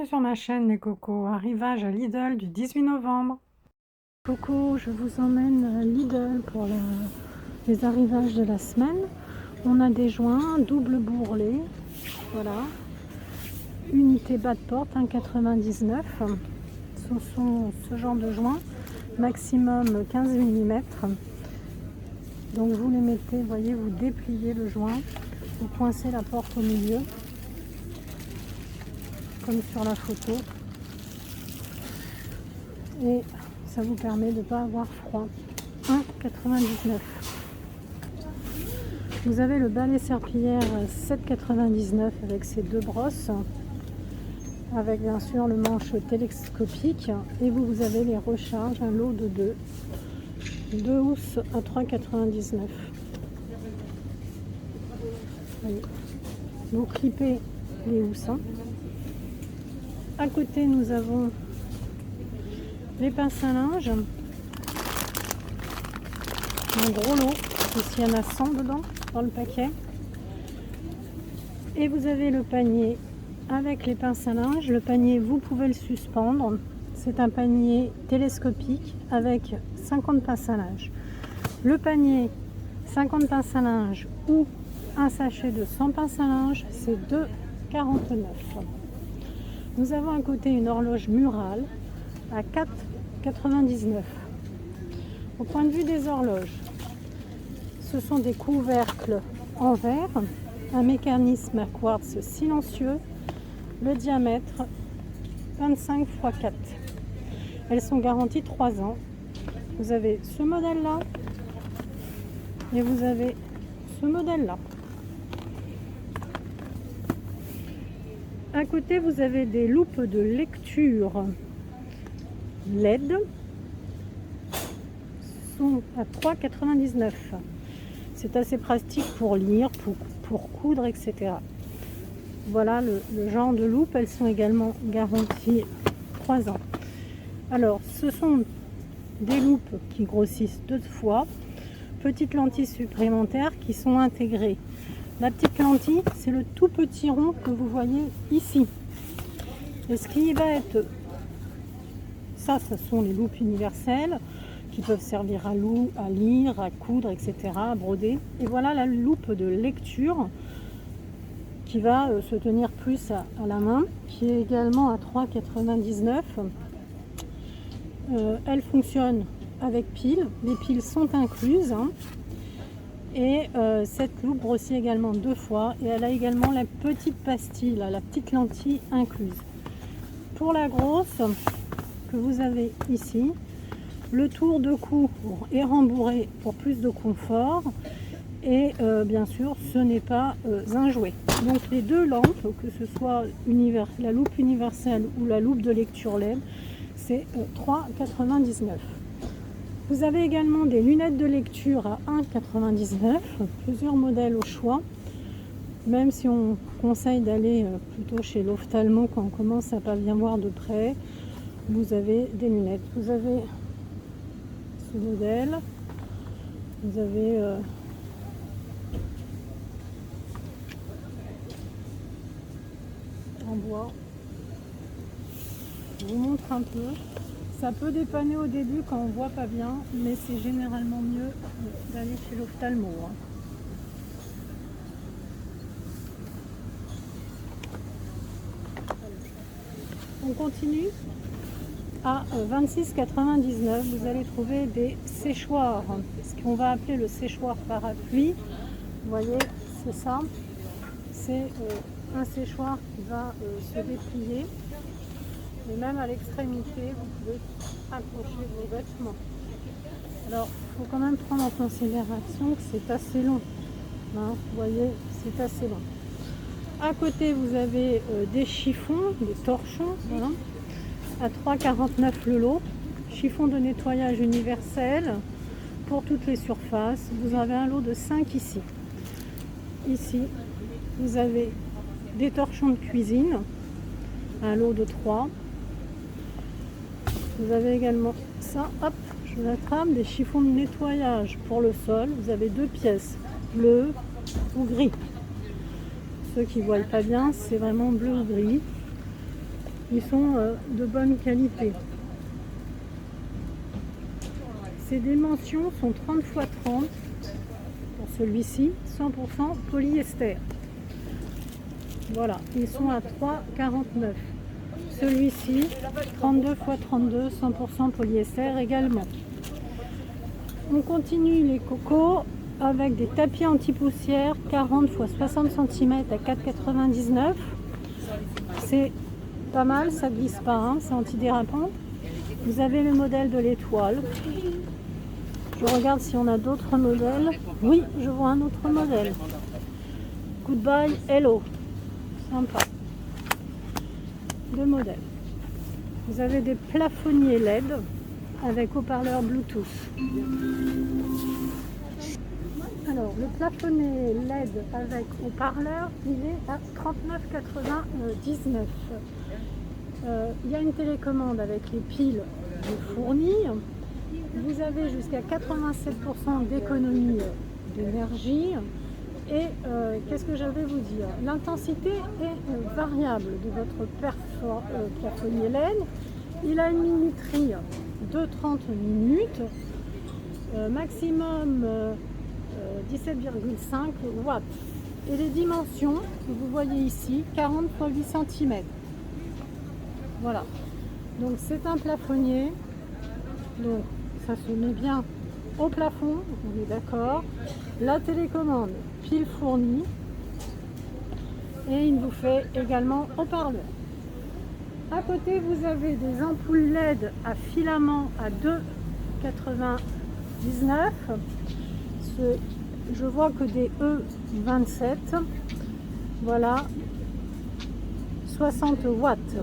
Bienvenue sur ma chaîne les cocos, arrivage à Lidl du 18 novembre. Coco, je vous emmène à Lidl pour les arrivages de la semaine. On a des joints double bourrelet, voilà, unité bas de porte 1,99. Ce sont ce genre de joints, maximum 15 mm. Donc vous les mettez, vous voyez, vous dépliez le joint, vous coincez la porte au milieu, comme sur la photo, et ça vous permet de ne pas avoir froid. 1,99. Vous avez le balai serpillière 7,99 avec ses deux brosses, avec bien sûr le manche télescopique, et vous avez les recharges, un lot de deux housses à 3,99. Vous clipez les housses. À côté, nous avons les pinces à linge, un gros lot, ici il y en a 100 dedans dans le paquet, et vous avez le panier avec les pinces à linge. Le panier, vous pouvez le suspendre, c'est un panier télescopique avec 50 pinces à linge. Le panier 50 pinces à linge ou un sachet de 100 pinces à linge, c'est 2,49. Nous avons à côté une horloge murale à 4,99. Au point de vue des horloges, ce sont des couvercles en verre, un mécanisme à quartz silencieux, le diamètre 25 x 4. Elles sont garanties 3 ans. Vous avez ce modèle-là et vous avez ce modèle-là. À côté, vous avez des loupes de lecture LED, sont à 3,99. C'est assez pratique pour lire, pour coudre, etc. Voilà le genre de loupe. Elles sont également garanties 3 ans. Alors, ce sont des loupes qui grossissent 2 fois, petites lentilles supplémentaires qui sont intégrées. La petite lentille, c'est le tout petit rond que vous voyez ici. Et ce qui va être... Ça, ce sont les loupes universelles qui peuvent servir à lire, à coudre, etc., à broder. Et voilà la loupe de lecture qui va se tenir plus à la main, qui est également à 3,99. Elle fonctionne avec piles. Les piles sont incluses. Et cette loupe grossit également 2 fois, et elle a également la petite pastille, la petite lentille incluse. Pour la grosse que vous avez ici, le tour de cou est rembourré pour plus de confort, et bien sûr ce n'est pas un jouet. Donc les deux lampes, que ce soit la loupe universelle ou la loupe de lecture LED, c'est 3,99. Vous avez également des lunettes de lecture à 1,99, plusieurs modèles au choix, même si on conseille d'aller plutôt chez l'ophtalmo quand on commence à pas bien voir de près. Vous avez des lunettes. Vous avez ce modèle, vous avez en bois. Je vous montre un peu. Ça peut dépanner au début quand on voit pas bien, mais c'est généralement mieux d'aller chez l'ophtalmo. On continue. À 26,99, vous allez trouver des séchoirs, ce qu'on va appeler le séchoir parapluie. Vous voyez, c'est ça. C'est un séchoir qui va se déplier. Et même à l'extrémité, vous pouvez accrocher vos vêtements. Alors, il faut quand même prendre en considération que c'est assez long. Vous voyez, c'est assez long. À côté, vous avez des chiffons, des torchons, voilà, à 3,49 le lot. Chiffon de nettoyage universel pour toutes les surfaces. Vous avez un lot de 5 ici. Ici, vous avez des torchons de cuisine, un lot de 3. Vous avez également ça, hop, je vous attrape, des chiffons de nettoyage pour le sol. Vous avez 2 pièces, bleu ou gris. Ceux qui ne voient pas bien, c'est vraiment bleu ou gris. Ils sont de bonne qualité. Ces dimensions sont 30 x 30 pour celui-ci, 100% polyester. Voilà, ils sont à 3,49. Celui-ci, 32 x 32, 100% polyester également. On continue les cocos avec des tapis anti-poussière 40 x 60 cm à 4,99. C'est pas mal, ça glisse pas, hein, c'est antidérapant. Vous avez le modèle de l'étoile. Je regarde si on a d'autres modèles. Oui, je vois un autre modèle. Goodbye Hello. Sympa. Deux modèles. Vous avez des plafonniers LED avec haut-parleur Bluetooth. Alors, le plafonnier LED avec haut-parleur, il est à 39,99. Il y a une télécommande avec les piles fournies. Vous avez jusqu'à 87% d'économie d'énergie. Et qu'est-ce que je vais vous dire? L'intensité est variable de votre plafonnier LED. Il a une minuterie de 30 minutes, maximum 17,5 watts. Et les dimensions que vous voyez ici, 40 x 8 cm. Voilà. Donc c'est un plafonnier. Donc ça se met bien au plafond, on est d'accord. La télécommande, pile fournie. Et il vous fait également haut-parleur. À côté, vous avez des ampoules LED à filament à 2,99. Je vois que des E27. Voilà. 60 watts.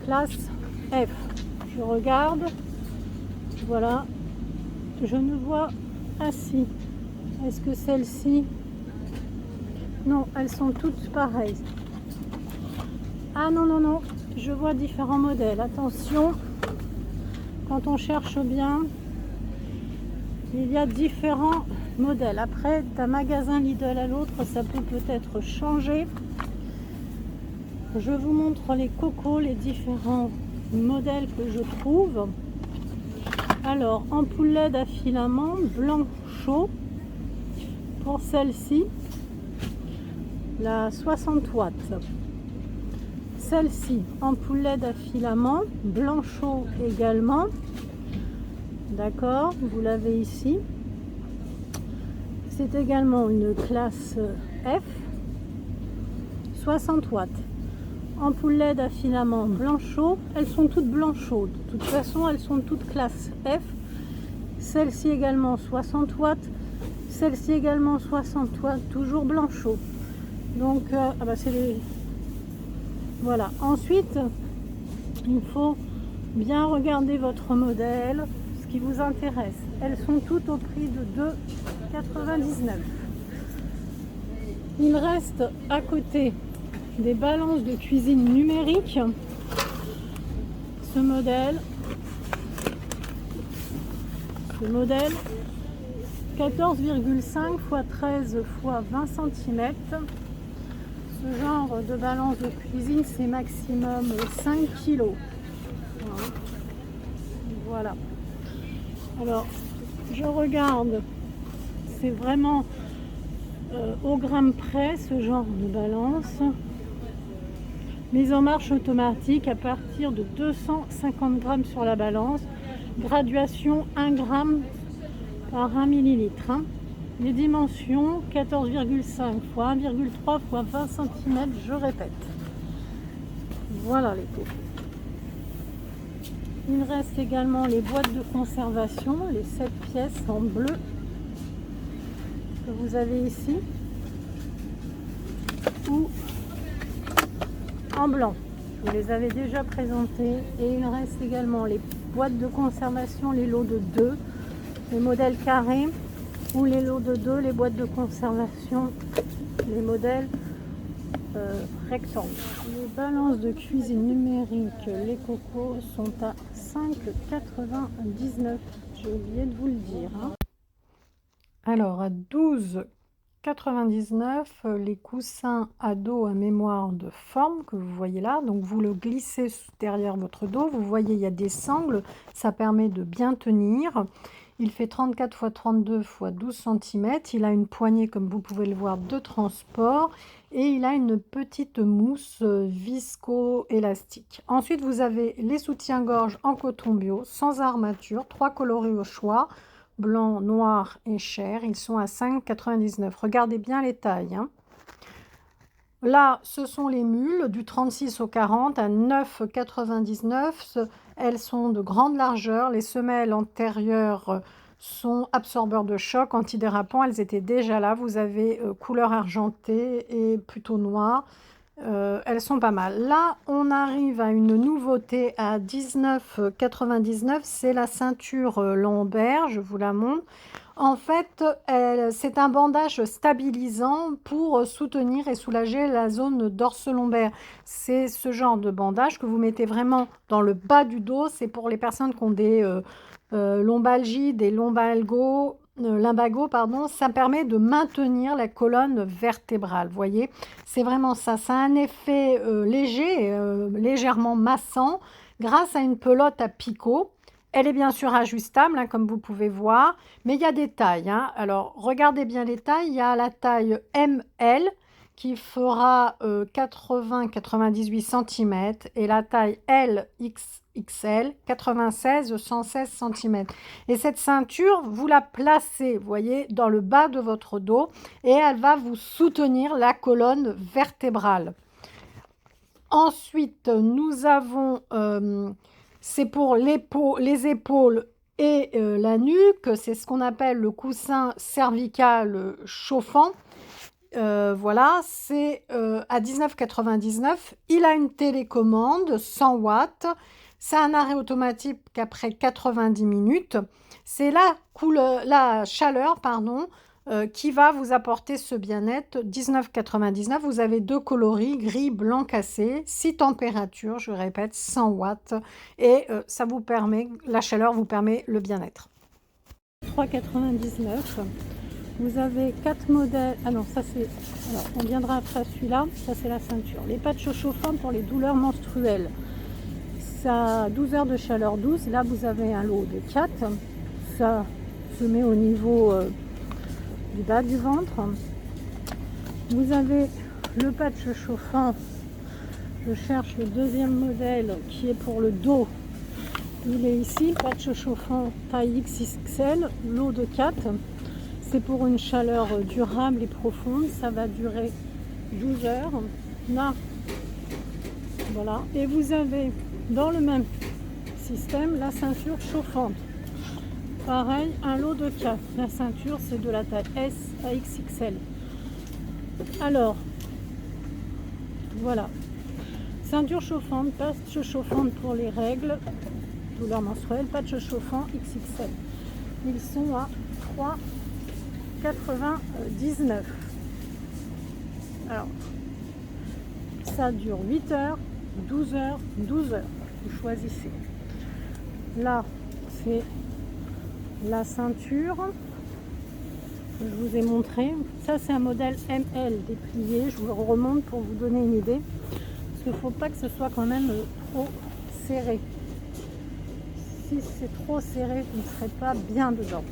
Classe F. Je regarde. Voilà. Je ne vois... Ah si. Est-ce que celle-ci... Non, elles sont toutes pareilles. Ah non, non, non. Je vois différents modèles. Attention. Quand on cherche bien, il y a différents modèles. Après, d'un magasin Lidl à l'autre, ça peut peut-être changer. Je vous montre les cocos, les différents modèles que je trouve. Alors, ampoule LED à filament blanc chaud. Pour celle-ci, la 60 watts. Celle-ci, ampoule LED à filament blanc chaud également. D'accord, vous l'avez ici. C'est également une classe F. 60 watts. Ampoule LED à filament blanc chaud. Elles sont toutes blanc chaud. De toute façon, elles sont toutes classe F. Celle-ci également 60 watts. Celle-ci également 60 watts. Toujours blanc chaud. Donc, c'est les... Voilà. Ensuite, il faut bien regarder votre modèle, ce qui vous intéresse. Elles sont toutes au prix de 2,99. Il reste à côté des balances de cuisine numériques. Ce modèle 14,5 x 13 x 20 cm. Ce genre de balance de cuisine, c'est maximum 5 kg. Voilà. Alors, je regarde, c'est vraiment au gramme près ce genre de balance. Mise en marche automatique à partir de 250 grammes sur la balance. Graduation 1 gramme par 1 millilitre. Les dimensions 14,5 x 1,3 x 20 cm, je répète. Voilà les taux. Il reste également les boîtes de conservation, les 7 pièces en bleu que vous avez ici, ou en blanc. Je vous les avais déjà présentées. Et il reste également les boîtes de conservation, les lots de 2, les modèles carrés, ou les lots de 2, les boîtes de conservation, les modèles rectangles. Les balances de cuisine numérique, les cocos, sont à 5,99. J'ai oublié de vous le dire. Alors, à 12,99 14,99 € les coussins à dos à mémoire de forme que vous voyez là. Donc vous le glissez derrière votre dos. Vous voyez, il y a des sangles. Ça permet de bien tenir. Il fait 34 x 32 x 12 cm. Il a une poignée, comme vous pouvez le voir, de transport. Et il a une petite mousse visco-élastique. Ensuite, vous avez les soutiens-gorge en coton bio, sans armature, 3 coloris au choix. Blanc, noir et chair. Ils sont à 5,99 €. Regardez bien les tailles, hein. Là, ce sont les mules du 36 au 40 à 9,99 €. Elles sont de grande largeur. Les semelles antérieures sont absorbeurs de choc, antidérapants. Elles étaient déjà là. Vous avez couleur argentée et plutôt noire. Elles sont pas mal. Là, on arrive à une nouveauté à 19,99 €. C'est la ceinture lombaire. Je vous la montre. En fait, c'est un bandage stabilisant pour soutenir et soulager la zone dorso-lombaire. C'est ce genre de bandage que vous mettez vraiment dans le bas du dos. C'est pour les personnes qui ont des lombalgies, des lumbagos, pardon. Ça permet de maintenir la colonne vertébrale. Vous voyez, c'est vraiment ça. Ça a un effet léger, légèrement massant, grâce à une pelote à picot. Elle est bien sûr ajustable, hein, comme vous pouvez voir, mais il y a des tailles, hein. Alors, regardez bien les tailles. Il y a la taille ML qui fera 80-98 cm et la taille LXXL 96-116 cm. Et cette ceinture, vous la placez, vous voyez, dans le bas de votre dos et elle va vous soutenir la colonne vertébrale. Ensuite, nous avons... c'est pour les épaules et la nuque. C'est ce qu'on appelle le coussin cervical chauffant. Voilà, c'est à 19,99 €. Il a une télécommande 100 watts. C'est un arrêt automatique après 90 minutes. C'est la chaleur, pardon, qui va vous apporter ce bien-être. 19,99 €. Vous avez 2 coloris, gris, blanc cassé, 6 températures, je répète, 100 watts. Et ça vous permet, la chaleur vous permet le bien-être. 3,99 €. Vous avez 4 modèles. Ah non, ça c'est... Alors, on viendra après celui-là. Ça c'est la ceinture. Les patchs chauffants pour les douleurs menstruelles. Ça a 12 heures de chaleur douce. Là, vous avez un lot de 4. Ça se met au niveau... du bas du ventre. Vous avez le patch chauffant. Je cherche le deuxième modèle qui est pour le dos. Il est ici, patch chauffant taille XXL, lot de 4. C'est pour une chaleur durable et profonde. Ça va durer 12 heures. Là, voilà. Et vous avez dans le même système la ceinture chauffante. Pareil, un lot de 4. La ceinture, c'est de la taille S à XXL. Alors, voilà. Ceinture chauffante, patch chauffante pour les règles, douleurs menstruelles, patch chauffant XXL. Ils sont à 3,99 €. Alors, ça dure 8 heures, 12 heures, 12 heures. Vous choisissez. Là, c'est la ceinture que je vous ai montré. Ça c'est un modèle ML déplié. Je vous le remonte pour vous donner une idée, parce qu'il ne faut pas que ce soit quand même trop serré. Si c'est trop serré, vous ne serez pas bien dedans.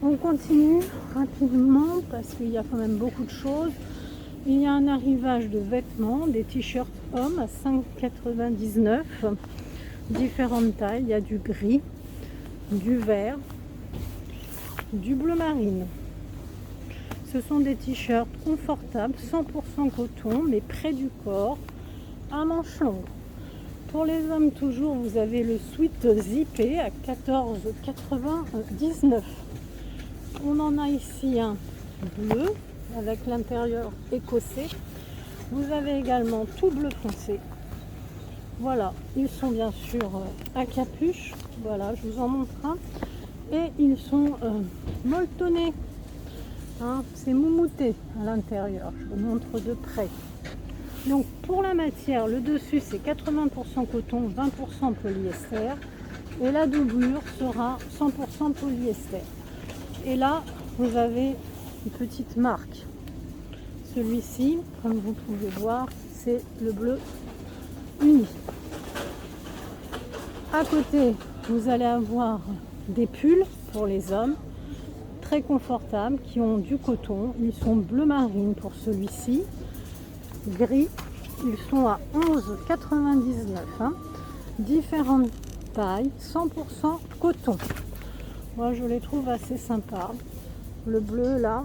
On continue rapidement parce qu'il y a quand même beaucoup de choses. Il y a un arrivage de vêtements, des t-shirts hommes à 5,99 €, différentes tailles. Il y a du gris, du vert, du bleu marine. Ce sont des t-shirts confortables, 100% coton, mais près du corps, à manches longues. Pour les hommes toujours, vous avez le sweat zippé à 14,99 €. On en a ici un bleu avec l'intérieur écossais. Vous avez également tout bleu foncé. Voilà, ils sont bien sûr à capuche. Voilà, je vous en montre un. Et ils sont molletonnés. Hein, c'est moumouté à l'intérieur. Je vous montre de près. Donc pour la matière, le dessus c'est 80% coton, 20% polyester. Et la doublure sera 100% polyester. Et là, vous avez une petite marque. Celui-ci, comme vous pouvez voir, c'est le bleu uni. À côté, vous allez avoir des pulls pour les hommes, très confortables, qui ont du coton. Ils sont bleu marine pour celui-ci, gris. Ils sont à 11,99 €, différentes tailles, 100% coton. Moi, je les trouve assez sympas. Le bleu, là,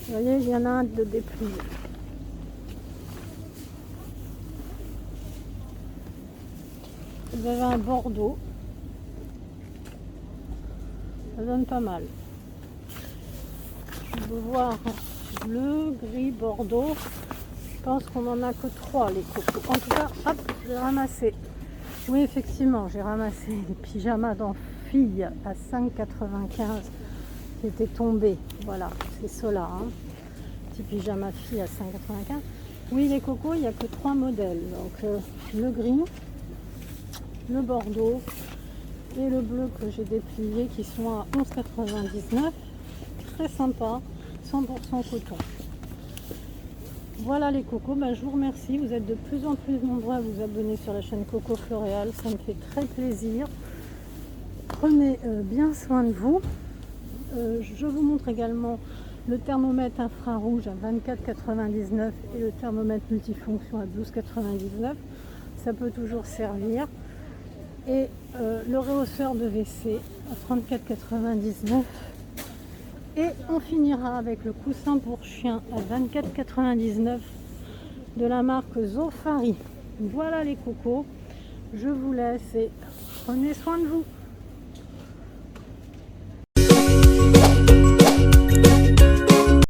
vous voyez, il y en a un de déplié. Vous avez un bordeaux. Ça donne pas mal. Je veux voir bleu, gris, bordeaux. Je pense qu'on en a que 3 les cocos. En tout cas, hop, j'ai ramassé. Oui, effectivement, j'ai ramassé des pyjamas filles à 5,95 qui étaient tombés. Voilà, c'est ceux-là. Hein. Petit pyjama fille à 5,95. Oui, les cocos, il n'y a que 3 modèles. Donc, le gris, le bordeaux et le bleu que j'ai déplié qui sont à 11,99. Très sympa, 100% coton. Voilà les cocos, je vous remercie. Vous êtes de plus en plus nombreux à vous abonner sur la chaîne Coco Floréal. Ça me fait très plaisir. Prenez bien soin de vous. Je vous montre également le thermomètre infrarouge à 24,99 et le thermomètre multifonction à 12,99. Ça peut toujours servir. Et le rehausseur de WC à 34,99. Et on finira avec le coussin pour chien à 24,99 de la marque Zofari. Voilà les cocos, je vous laisse et prenez soin de vous.